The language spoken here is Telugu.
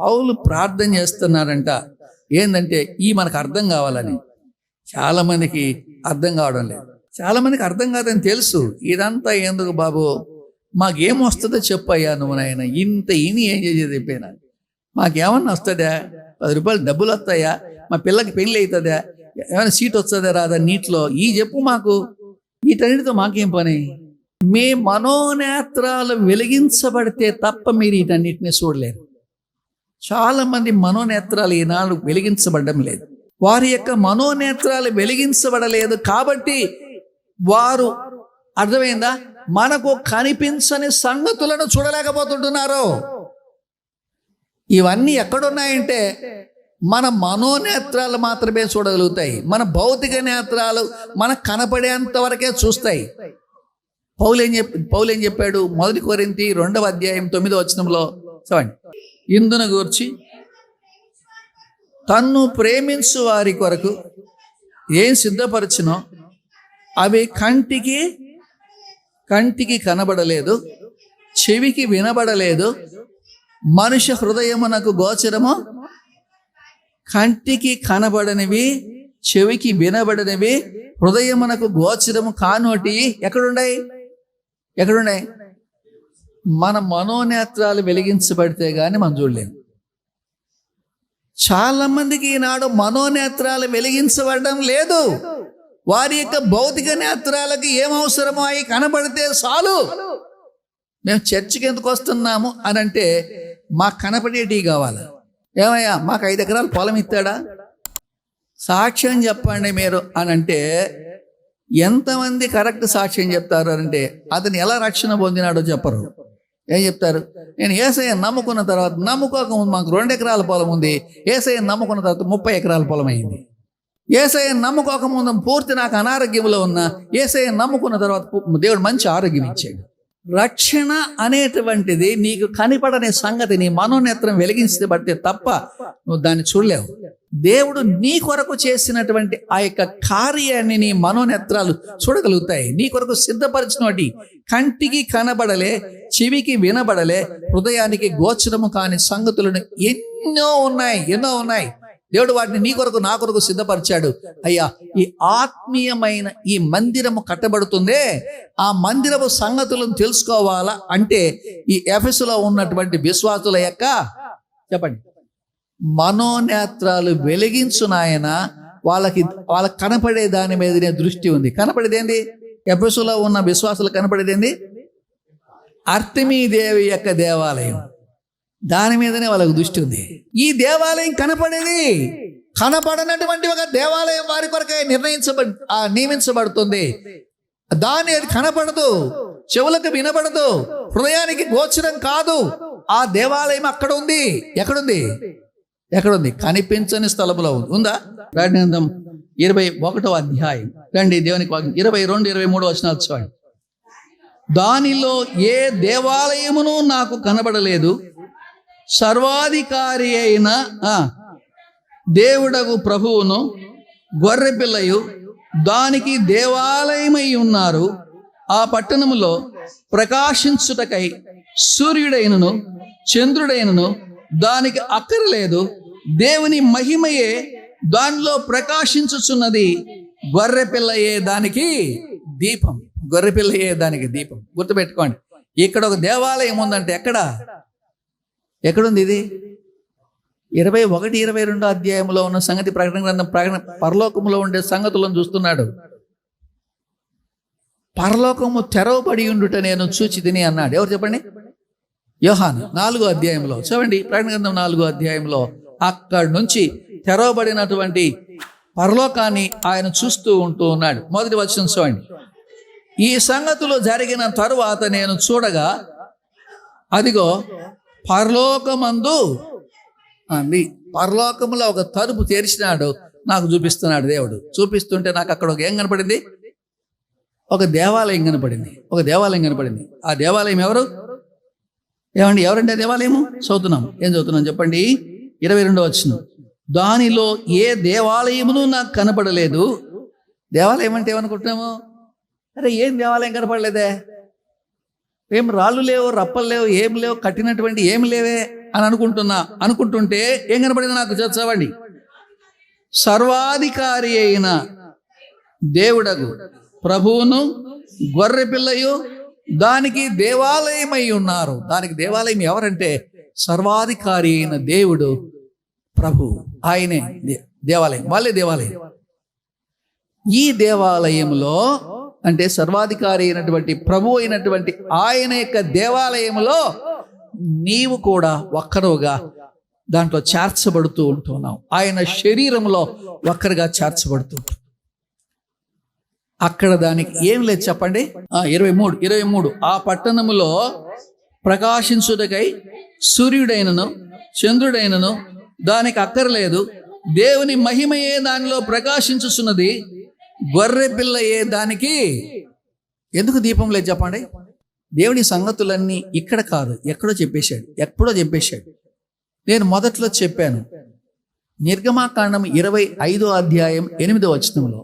పౌలు ప్రార్థన చేస్తున్నారంట. ఏంటంటే మనకు అర్థం కావాలని. చాలామందికి అర్థం కావడం లేదు. చాలామందికి అర్థం కాదని తెలుసు. ఇదంతా ఎందుకు బాబు, మాకేం వస్తుందో చెప్పయ్యా నువ్వు నాయన. ఇంత ఏం చేసేది చెప్పినా మాకేమన్నా వస్తుందా? 10 రూపాయలు డబ్బులు వస్తాయా? మా పిల్లకి పెళ్ళి అవుతుందా? ఏమైనా సీట్ వస్తుందా రాదా నీటిలో? చెప్పు మాకు. వీటన్నిటితో మాకేం పని? మీ మనోనేత్రాలు వెలిగించబడితే తప్ప మీరు వీటన్నిటిని చూడలేరు. చాలా మంది మనోనేత్రాలు ఈనాడు వెలిగించబడడం లేదు. వారి యొక్క మనోనేత్రాలు వెలిగించబడలేదు కాబట్టి వారు, అర్థమైందా, మనకు కనిపించని సంగతులను చూడలేకపోతుంటున్నారు. ఇవన్నీ ఎక్కడున్నాయంటే మన మనోనేత్రాలు మాత్రమే చూడగలుగుతాయి. మన భౌతిక నేత్రాలు మనకు కనపడేంత వరకే చూస్తాయి. పౌలు ఏం చెప్పాడు? 1 కొరింథీ 2వ అధ్యాయం 9వ వచనంలో చూడండి. ఇందును గూర్చి తన్ను ప్రేమించు వారి కొరకు ఏం సిద్ధపరచునో అవి కంటికి కనబడలేదు, చెవికి వినబడలేదు, మనుష్య హృదయమునకు గోచరము. కంటికి కనబడనివి, చెవికి వినబడనివి, హృదయమునకు గోచరము కానోటి ఎక్కడున్నాయి? మన మనోనేత్రాలు వెలిగించబడితే గాని మనం చూడలేము. చాలా మందికి ఈనాడు మనోనేత్రాలు వెలిగించబడడం లేదు. వారి యొక్క భౌతిక నేత్రాలకి ఏం అవసరమో అవి కనబడితే చాలు. మేము చర్చికి ఎందుకు వస్తున్నాము అని అంటే మాకు కనపడేటివి కావాలి. ఏమయ్యా మాకు 5 ఎకరాల పొలం ఇస్తాడా? సాక్ష్యం చెప్పండి మీరు అని అంటే ఎంతమంది కరెక్ట్ సాక్ష్యం చెప్తారు అంటే అతను ఎలా రక్షణ పొందినాడో చెప్పరు. ఏం చెప్తారు? నేను యేసయ్య నమ్ముకున్న తర్వాత, నమ్ముకోకముందు మాకు 2 ఎకరాల పొలం ఉంది, యేసయ్య నమ్ముకున్న తర్వాత 30 ఎకరాల పొలం అయింది. యేసయ్య నమ్ముకోకముందు పూర్తి నాకు అనారోగ్యంలో ఉన్నా, యేసయ్య నమ్ముకున్న తర్వాత దేవుడు మంచి ఆరోగ్యం ఇచ్చాడు. రక్షణ అనేటువంటిది నీకు కనిపడనే సంగతి నీ మనోనేత్రం వెలిగించబడితే తప్ప నువ్వు దాన్ని చూడలేవు. దేవుడు నీ కొరకు చేసినటువంటి ఆ యొక్క కార్యాన్ని నీ మనోనేత్రాలు చూడగలుగుతాయి. నీ కొరకు సిద్ధపరిచినటువంటి కంటికి కనబడలే, చెవికి వినబడలే, హృదయానికి గోచరము కాని సంగతులను ఎన్నో ఉన్నాయి. దేవుడు వాటిని నీ కొరకు, నా కొరకు సిద్ధపరిచాడు. అయ్యా, ఈ ఆత్మీయమైన ఈ మందిరము కట్టబడుతుందే, ఆ మందిరము సంగతులను తెలుసుకోవాలా అంటే ఈ ఎఫెసులో ఉన్నటువంటి విశ్వాసుల యొక్క చెప్పండి మనోనేత్రాలు వెలిగించు నాయన. వాళ్ళకి కనపడే దాని మీదనే దృష్టి ఉంది. కనపడేదేంది? ఎఫెసులో ఉన్న విశ్వాసులు కనపడేదేంది? అర్తెమీదేవి యొక్క దేవాలయం. దాని మీదనే వాళ్ళకు దృష్టి ఉంది. ఈ దేవాలయం కనపడనటువంటి ఒక దేవాలయం వారి కొరకే నియమించబడుతుంది. దాని అది కనపడదు, చెవులకు వినపడదు, హృదయానికి గోచరం కాదు. ఆ దేవాలయం అక్కడ ఉంది. ఎక్కడుంది? కనిపించని స్థలములో ఉందా? గ్రంథం 21వ అధ్యాయం రండి, దేవునికి 22, 23 వచనాలు చూడండి. దానిలో ఏ దేవాలయమును నాకు కనబడలేదు, సర్వాధికారి అయిన దేవుడగు ప్రభువును గొర్రెపిల్లయు దానికి దేవాలయమై ఉన్నారు. ఆ పట్టణములో ప్రకాశించుటకై సూర్యుడైనను చంద్రుడైనను దానికి అక్కరలేదు. దేవుని మహిమయే దానిలో ప్రకాశించుచున్నది. గొర్రెపిల్లయే దానికి దీపం. గుర్తుపెట్టుకోండి. ఇక్కడ ఒక దేవాలయం ఉందంటే ఎక్కడుంది? ఇది 21, 22 అధ్యాయంలో ఉన్న సంగతి ప్రకటన గ్రంథం పరలోకములో ఉండే సంగతులను చూస్తున్నాడు. పరలోకము తెరవబడి ఉండుట నేను చూచితిని అన్నాడు. ఎవరు చెప్పండి? యోహాను 4వ అధ్యాయంలో చూడండి. ప్రకటన గ్రంథం 4వ అధ్యాయంలో అక్కడి నుంచి తెరవబడినటువంటి పరలోకాన్ని ఆయన చూస్తూ ఉంటూ ఉన్నాడు. 1వ వచనం చూడండి. ఈ సంగతులు జరిగిన తరువాత నేను చూడగా, అదిగో పరలోకమందు పరలోకములో ఒక తలుపు తెరిచినాడు. నాకు చూపిస్తున్నాడు దేవుడు. చూపిస్తుంటే నాకు అక్కడ ఏం కనపడింది? ఒక దేవాలయం కనపడింది. ఆ దేవాలయం ఎవరంటే దేవాలయము ఏం చదువుతున్నాం చెప్పండి. 22వ వచనం. దానిలో ఏ దేవాలయమును నాకు కనపడలేదు. దేవాలయం అంటే ఏమనుకుంటున్నాము? అరే ఏం దేవాలయం కనపడలేదే, ఏం రాళ్ళు లేవు, రప్పలు లేవు, ఏం లేవు, కట్టినటువంటి ఏమి లేవే. అని అనుకుంటుంటే ఏం కనపడింది నాకు చదవండి. సర్వాధికారి అయిన దేవుడగు ప్రభువును గొర్రె పిల్లయు దానికి దేవాలయమై ఉన్నారు. దానికి దేవాలయం ఎవరంటే సర్వాధికారి అయిన దేవుడు ప్రభు, ఆయనే దేవాలయం, వాళ్ళే దేవాలయం. ఈ దేవాలయంలో అంటే సర్వాధికారి అయినటువంటి ప్రభు అయినటువంటి ఆయన యొక్క దేవాలయంలో నీవు కూడా ఒక్కరుగా దాంట్లో చేర్చబడుతూ ఉంటున్నావు. ఆయన శరీరంలో ఒక్కరుగా చేర్చబడుతూ. అక్కడ దానికి ఏం లేదు చెప్పండి. 23 ఆ పట్టణములో ప్రకాశించుటకై సూర్యుడైనను చంద్రుడైనను దానికి అక్కర్లేదు. దేవుని మహిమయే దానిలో ప్రకాశించుచున్నది. గొర్రె పిల్లయే దానికి ఎందుకు దీపం లేదు చెప్పండి. దేవుని సంగతులన్నీ ఇక్కడ కాదు, ఎక్కడో చెప్పేశాడు. నేను మొదట్లో చెప్పాను, నిర్గమాకాండం 25 అధ్యాయం 8వ వచనంలో